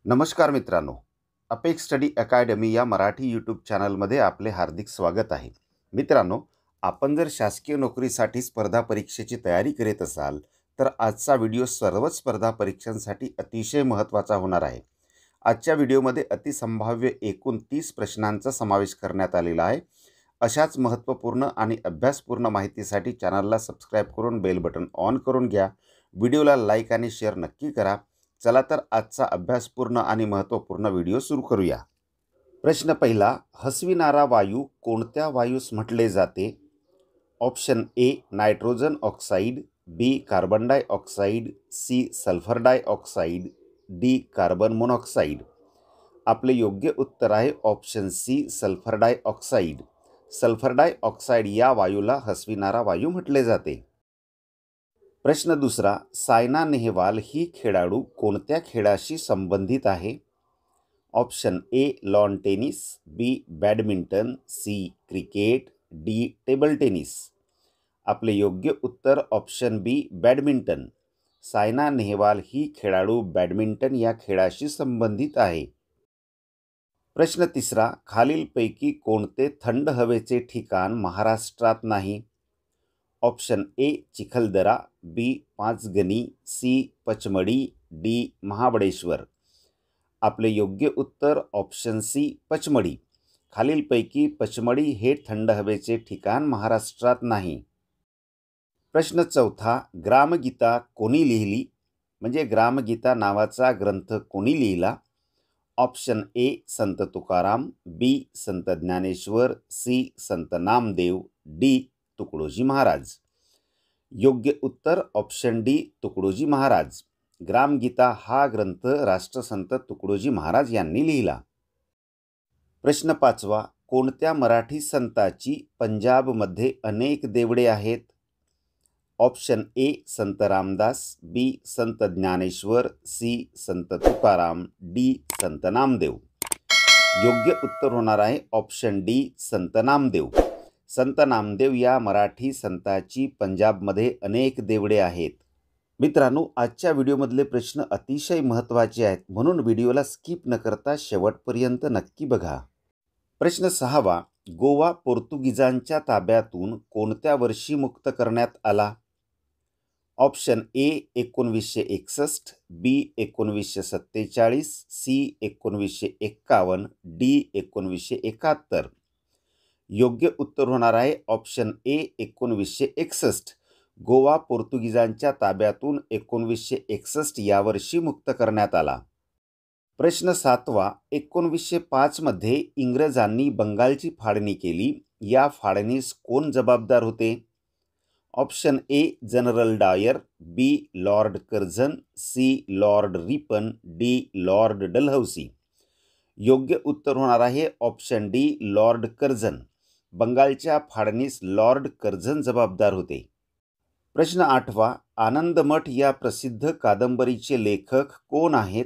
नमस्कार मित्रांनो, apex study academy या मराठी यूट्यूब चॅनलमध्ये आपले हार्दिक स्वागत आहे. मित्रांनो, आपण जर शासकीय नोकरीसाठी स्पर्धा परीक्षेची तयारी करीत असाल तर आजचा व्हिडिओ सर्वच स्पर्धा परीक्षांसाठी अतिशय महत्त्वाचा होणार आहे. आजच्या व्हिडिओमध्ये अतिसंभाव्य एकूण 30 प्रश्नांचा समावेश करण्यात आलेला आहे. अशाच महत्त्वपूर्ण आणि अभ्यासपूर्ण माहितीसाठी चॅनलला सबस्क्राईब करून बेल बटन ऑन करून घ्या. व्हिडिओला लाईक आणि शेअर नक्की करा. चला तर आजचा अभ्यासपूर्ण आणि महत्त्वपूर्ण व्हिडिओ सुरू करूया. प्रश्न पहिला, हसविणारा वायू कोणत्या वायूस म्हटले जाते? Option A nitrogen oxide, B carbon dioxide, C sulphur dioxide, D carbon monoxide. आपले योग्य उत्तर आहे option C sulphur dioxide. Sulphur dioxide या वायूला हसविणारा वायू म्हटले जाते. प्रश्न दुसरा, सायना नेहवाल ही खेळाडू कोणत्या खेळाशी संबंधित आहे? Option A lawn tennis, B badminton, C cricket, D table tennis. आपले योग्य उत्तर option B badminton. Saina Nehwal ही खेळाडू बॅडमिंटन या खेळाशी संबंधित आहे. प्रश्न तिसरा, खालीलपैकी कोणते थंड हवेचे ठिकाण महाराष्ट्रात नाही? Option A Chikhaldara, B Panchgani, C Pachmarhi, D Mahabaleshwar. आपले योग्य उत्तर ऑप्शन सी पचमडी. खालीलपैकी पचमडी हे थंड हवेचे ठिकाण महाराष्ट्रात नाही. प्रश्न चौथा, ग्रामगीता कोणी लिहिली? म्हणजे ग्रामगीता नावाचा ग्रंथ कोणी लिहिला? Option A Sant Tukaram, B Sant Dnyaneshwar, C Sant Namdev, D Tukdoji Maharaj. योग्य उत्तर ऑप्शन डी तुकडोजी महाराज. ग्रामगीता हा ग्रंथ राष्ट्रसंत तुकडोजी महाराज यांनी लिहिला. प्रश्न पाचवा, कोणत्या मराठी संताची पंजाबमध्ये अनेक देवळे आहेत? ऑप्शन ए संत रामदास, बी संत ज्ञानेश्वर, सी संत तुकाराम, डी संत नामदेव. योग्य उत्तर होणार आहे ऑप्शन डी संत नामदेव. संत नामदेव या मराठी संताची पंजाबमध्ये अनेक देवळे आहेत. मित्रांनो, आजच्या व्हिडिओमधले प्रश्न अतिशय महत्त्वाचे आहेत, म्हणून व्हिडिओला स्किप न करता शेवटपर्यंत नक्की बघा. प्रश्न सहावा, गोवा पोर्तुगीजांच्या ताब्यातून कोणत्या वर्षी मुक्त करण्यात आला? Option A 1961, B 1947, C 1951, D 1971. योग्य उत्तर होणार आहे ऑप्शन ए 1961. गोवा पोर्तुगीजांच्या ताब्यातून 1961 या वर्षी मुक्त करण्यात आला. प्रश्न सातवा, 1905 मध्ये इंग्रजांनी बंगालची फाळणी केली. या फाळणीस कोण जबाबदार होते? Option A General Dyer, B Lord Curzon, C Lord Ripon, D Lord Dalhousie. योग्य उत्तर होणार आहे ऑप्शन डी लॉर्ड कर्झन. बंगालच्या फाळणीस लॉर्ड कर्झन जबाबदार होते. प्रश्न आठवा, आनंदमठ या प्रसिद्ध कादंबरीचे लेखक कोण आहेत?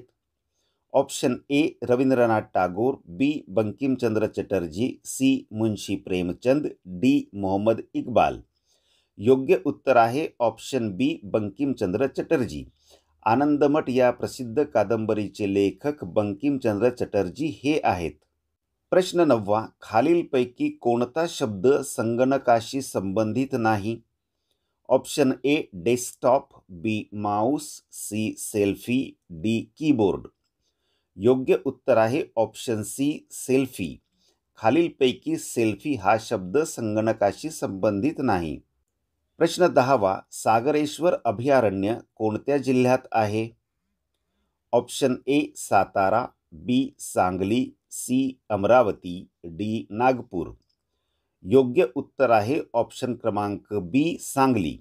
Option A Rabindranath Tagore, B Bankimchandra Chatterjee, C Munshi Premchand, D Mohammad Iqbal. योग्य उत्तर आहे ऑप्शन बी बंकिमचंद्र चटर्जी. आनंदमठ या प्रसिद्ध कादंबरीचे लेखक बंकिमचंद्र चटर्जी हे आहेत. प्रश्न नववा, खालीलपैकी कोणता शब्द संगणकाशी संबंधित नाही? Option A desktop, B mouse, C selfie, D keyboard. योग्य उत्तर आहे ऑप्शन सी सेल्फी. खालीलपैकी सेल्फी हा शब्द संगणकाशी संबंधित नाही. प्रश्न दहावा, सागरेश्वर अभयारण्य कोणत्या जिल्ह्यात आहे? Option A Satara, B Sangli, C Amravati, D Nagpur. योग्य उत्तर आहे ऑप्शन क्रमांक बी सांगली.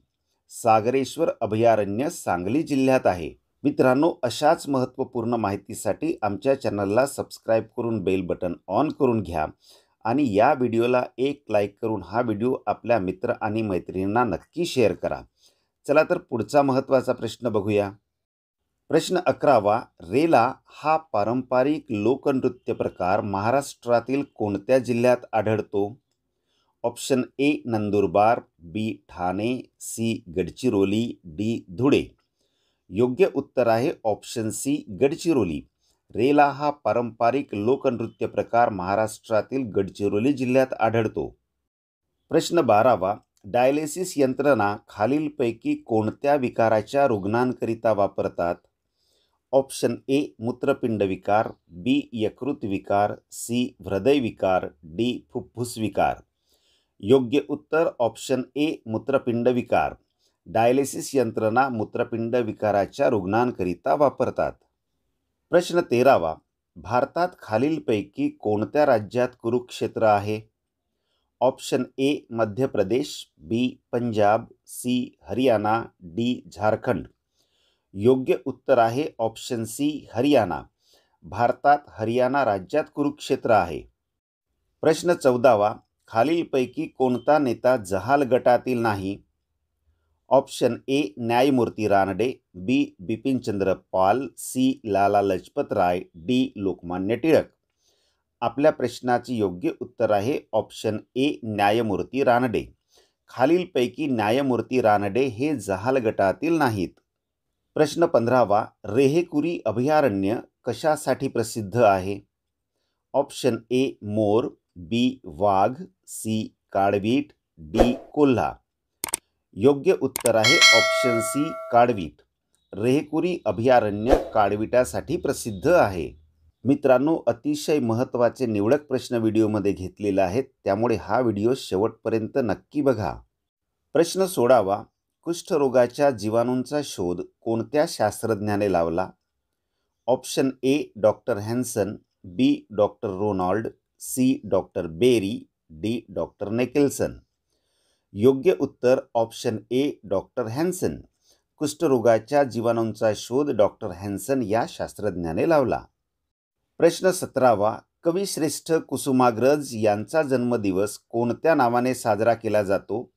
सागरेश्वर अभयारण्य सांगली जिल्ह्यात आहे. मित्रांनो, अशाच महत्त्वपूर्ण माहितीसाठी आमच्या चॅनलला सबस्क्राईब करून बेल बटन ऑन करून घ्या आणि या व्हिडिओला एक लाईक करून हा व्हिडिओ आपल्या मित्र आणि मैत्रिणींना नक्की शेअर करा. चला तर पुढचा महत्त्वाचा प्रश्न बघूया. प्रश्न 11वा, रेला हा पारंपरिक लोकनृत्य प्रकार महाराष्ट्रातील कोणत्या जिल्ह्यात आढळतो? Option A Nandurbar, B Thane, C Gadchiroli, D Dhule. योग्य उत्तर आहे ऑप्शन सी गडचिरोली. रेला हा पारंपरिक लोकनृत्य प्रकार महाराष्ट्रातील गडचिरोली जिल्ह्यात आढळतो. प्रश्न 12वा. डायलिसिस यंत्रणा खालीलपैकी कोणत्या विकाराच्या रुग्णांकरिता वापरतात? ऑप्शन ए मूत्रपिंड विकार, बी यकृत विकार, सी हृदय विकार, डी फुफ्फुस विकार. योग्य उत्तर ऑप्शन ए मूत्रपिंड विकार. डायलिसिस यंत्रणा मूत्रपिंड विकाराच्या रुग्णांकरिता वापरतात. प्रश्न 13वा. भारतात खालीलपैकी कोणत्या राज्यात कुरुक्षेत्र आहे? ऑप्शन ए मध्य प्रदेश, बी पंजाब, सी हरियाणा, डी झारखंड. योग्य उत्तर आहे ऑप्शन सी हरियाणा. भारतात हरियाणा राज्यात कुरुक्षेत्र आहे. प्रश्न 14वा. खालीलपैकी कोणता नेता जहाल गटातील नाही? ऑप्शन ए न्यायमूर्ती रानडे, बी बिपिनचंद्र पाल, सी लाला लजपत राय, डी लोकमान्य टिळक. आपल्या प्रश्नाचे योग्य उत्तर आहे ऑप्शन ए न्यायमूर्ती रानडे. खालीलपैकी न्यायमूर्ती रानडे हे जहाल गटातील नाहीत. प्रश्न 15वा. रेहेकुरी अभयारण्य कशासाठी प्रसिद्ध आहे? ऑप्शन ए मोर, बी वाघ, सी काळवीट, डी कोल्हा. योग्य उत्तर आहे ऑप्शन सी काळवीट. रेहेकुरी अभयारण्य काळविटासाठी प्रसिद्ध आहे. मित्रांनो, अतिशय महत्त्वाचे निवडक प्रश्न व्हिडिओमध्ये घेतलेले आहेत, त्यामुळे हा व्हिडिओ शेवटपर्यंत नक्की बघा. प्रश्न 16वा. कुष्ठरोगाच्या जीवाणूंचा शोध कोणत्या शास्त्रज्ञाने लावला? Option A doctor Hansen, B doctor Ronald, C doctor Berry, D doctor Nicholson. योग्य उत्तर ऑप्शन ए डॉक्टर हॅन्सन. कुष्ठरोगाच्या जीवाणूंचा शोध डॉक्टर हॅन्सन या शास्त्रज्ञाने लावला. प्रश्न 17वा. कविश्रेष्ठ कुसुमाग्रज यांचा जन्मदिवस कोणत्या नावाने साजरा केला जातो?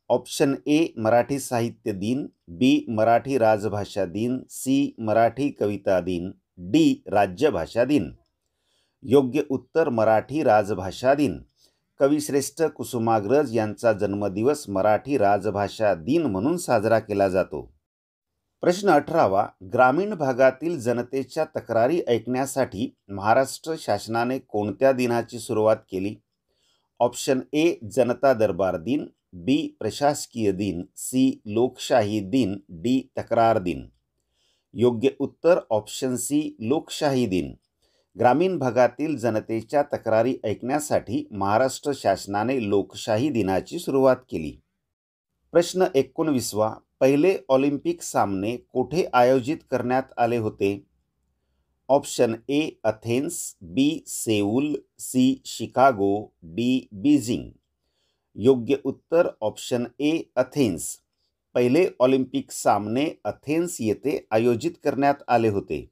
ऑप्शन ए मराठी साहित्य दिन, बी मराठी राजभाषा दिन, सी मराठी कविता दिन, डी राज्यभाषा दिन. योग्य उत्तर मराठी राजभाषा दिन. कविश्रेष्ठ कुसुमाग्रज यांचा जन्मदिवस मराठी राजभाषा दिन म्हणून साजरा केला जातो. प्रश्न 18वा. ग्रामीण भागातील जनतेच्या तक्रारी ऐकण्यासाठी महाराष्ट्र शासनाने कोणत्या दिनाची सुरुवात केली? ऑप्शन ए जनता दरबार दिन, बी प्रशासकीय दिन, सी लोकशाही दिन, डी तक्रार दिन. योग्य उत्तर ऑप्शन सी लोकशाही दिन. ग्रामीण भागातील जनतेच्या तक्रारी ऐकण्यासाठी महाराष्ट्र शासनाने लोकशाही दिनाची सुरुवात केली. प्रश्न 19वा. पहिले ऑलिम्पिक सामने कोठे आयोजित करण्यात आले होते? Option A Athens, B Seoul, C Chicago, D Beijing. योग्य उत्तर ऑप्शन ए अथेन्स. पहिले ऑलिम्पिक सामने अथेन्स येथे आयोजित करण्यात आले होते.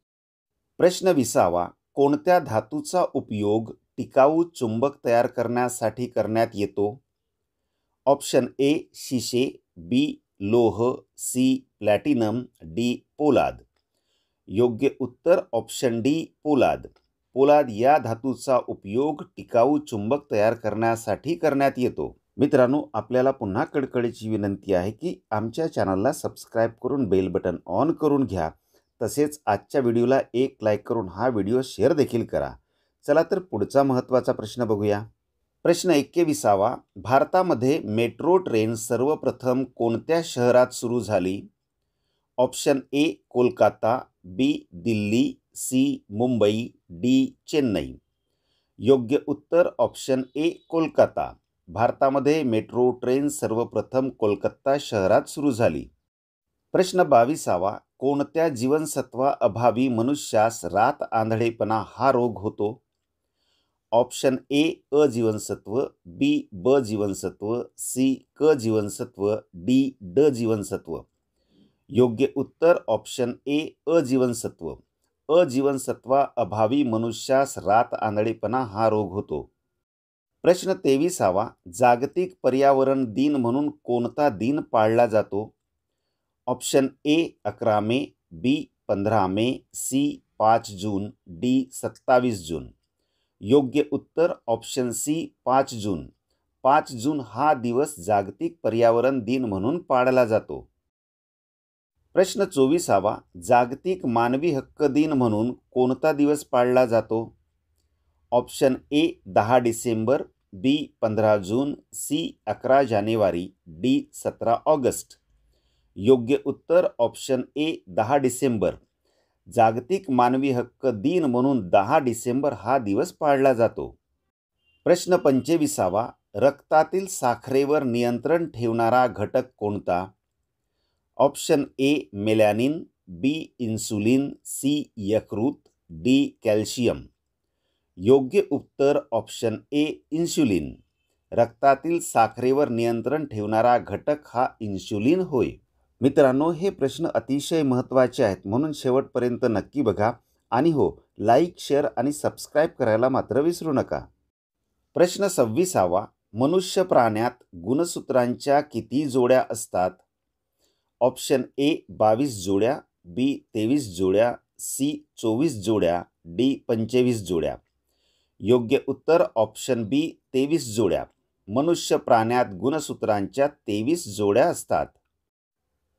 प्रश्न 20वा. कोणत्या धातूचा उपयोग टिकाऊ चुंबक तयार करण्यासाठी करण्यात येतो? ऑप्शन ए शिसे, बी लोह, सी प्लॅटिनम, डी पोलाद. योग्य उत्तर ऑप्शन डी पोलाद. पोलाद या धातूचा उपयोग टिकाऊ चुंबक तयार करण्यासाठी करण्यात येतो. मित्रांनो, आपल्याला पुन्हा कडकडीची विनंती आहे की आमच्या चॅनलला सबस्क्राईब करून बेल बटन ऑन करून घ्या. तसेच आजच्या व्हिडिओला एक लाईक करून हा व्हिडिओ शेअर देखील करा. चला तर पुढचा महत्त्वाचा प्रश्न बघूया. प्रश्न 21वा. भारतामध्ये मेट्रो ट्रेन सर्वप्रथम कोणत्या शहरात सुरू झाली? Option A Kolkata, B Delhi, C Mumbai, D Chennai. योग्य उत्तर ऑप्शन ए कोलकाता. भारतामध्ये मेट्रो ट्रेन सर्वप्रथम कोलकाता शहरात सुरू झाली. प्रश्न 22वा. कोणत्या जीवनसत्वा अभावी मनुष्यास रात आंधळेपणा हा रोग होतो? ऑप्शन ए अ जीवनसत्व, बी ब जीवनसत्व, सी क जीवनसत्व, डी ड जीवनसत्व. योग्य उत्तर ऑप्शन ए अ जीवनसत्व. अ जीवनसत्वा अभावी मनुष्यास रात आंधळेपणा हा रोग होतो. प्रश्न 23वा. जागतिक पर्यावरण दिन म्हणून कोणता दिन पाळला जातो? Option A 11 May, B 15 May, C 5 June, D 27 June. योग्य उत्तर ऑप्शन सी 5 जून. 5 जून हा दिवस जागतिक पर्यावरण दिन म्हणून पाळला जातो. प्रश्न 24वा, जागतिक मानवी हक्क दिन म्हणून कोणता दिवस पाळला जातो? Option A 10 December, B 15 June, C 11 जानेवारी, डी 17 ऑगस्ट. योग्य उत्तर ऑप्शन ए 10 डिसेंबर. जागतिक मानवी हक्क दिन म्हणून 10 डिसेंबर हा दिवस पाळला जातो. प्रश्न 25वा, रक्तातील साखरेवर नियंत्रण ठेवणारा घटक कोणता? Option A melanin, B insulin, C यकृत, डी कॅल्शियम. योग्य उत्तर ऑप्शन ए इन्सुलिन. रक्तातील साखरेवर नियंत्रण ठेवणारा घटक हा इन्सुलिन होय. मित्रांनो, हे प्रश्न अतिशय महत्त्वाचे आहेत, म्हणून शेवटपर्यंत नक्की बघा. आणि हो, लाईक, शेअर आणि सबस्क्राईब करायला मात्र विसरू नका. प्रश्न 26वा, मनुष्य प्राण्यात गुणसूत्रांच्या किती जोड्या असतात? ऑप्शन ए 22 जोड्या, बी 23 जोड्या, सी 24 जोड्या, डी 25 जोड्या. योग्य उत्तर ऑप्शन बी 23 जोड्या. मनुष्य प्राण्यात गुणसूत्रांच्या 23 जोड्या असतात.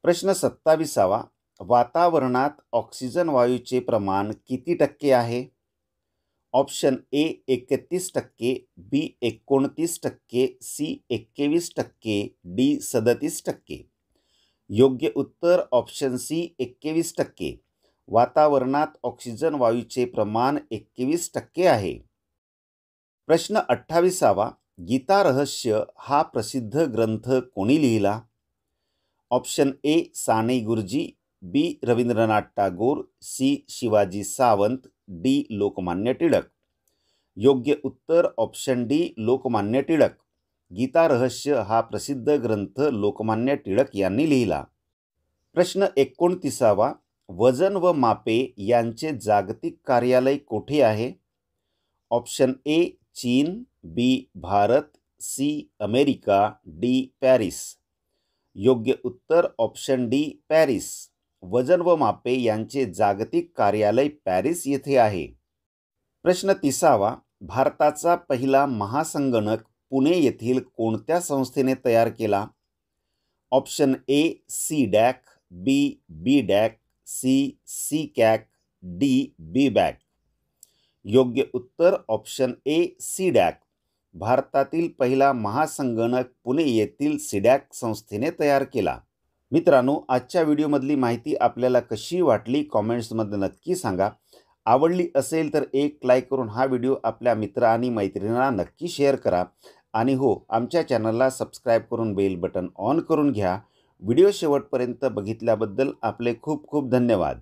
प्रश्न 27वा, वातावरणात ऑक्सिजन वायूचे प्रमाण किती टक्के आहे? Option A 31%, B 29%, C 21%, D 37%. योग्य उत्तर ऑप्शन सी 21%. वातावरणात ऑक्सिजन वायूचे प्रमाण 21% आहे. प्रश्न 28वा, गीता रहस्य हा प्रसिद्ध ग्रंथ कोणी लिहिला? Option A Sane Guruji, B Rabindranath Tagore, C Shivaji Sawant, D Lokmanya Tilak. योग्य उत्तर ऑप्शन डी लोकमान्य टिळक. गीता रहस्य हा प्रसिद्ध ग्रंथ लोकमान्य टिळक यांनी लिहिला. प्रश्न 29वा, वजन व मापे यांचे जागतिक कार्यालय कोठे आहे? ऑप्शन ए चीन, B Bharat, C America, D Paris. योग्य उत्तर ऑप्शन डी पॅरिस. वजन व मापे यांचे जागतिक कार्यालय पॅरिस येथे आहे. प्रश्न 30वा, भारताचा पहिला महासंगणक पुणे येथील कोणत्या संस्थेने तयार केला? Option A C DAC, B B DAC, C C CAC, D B BAC. योग्य उत्तर ऑप्शन ए सी डॅक. भारतातील पहिला महासंगणक पुणे येथील सीडॅक संस्थेने तयार केला. मित्रांनो, आजच्या व्हिडिओमधली माहिती आपल्याला कशी वाटली कॉमेंट्समध्ये नक्की सांगा. आवडली असेल तर एक लाईक करून हा व्हिडिओ आपल्या मित्र आणि मैत्रिणींना नक्की शेअर करा. आणि हो, आमच्या चॅनलला सबस्क्राईब करून बेल बटन ऑन करून घ्या. व्हिडिओ शेवटपर्यंत बघितल्याबद्दल आपले खूप खूप धन्यवाद.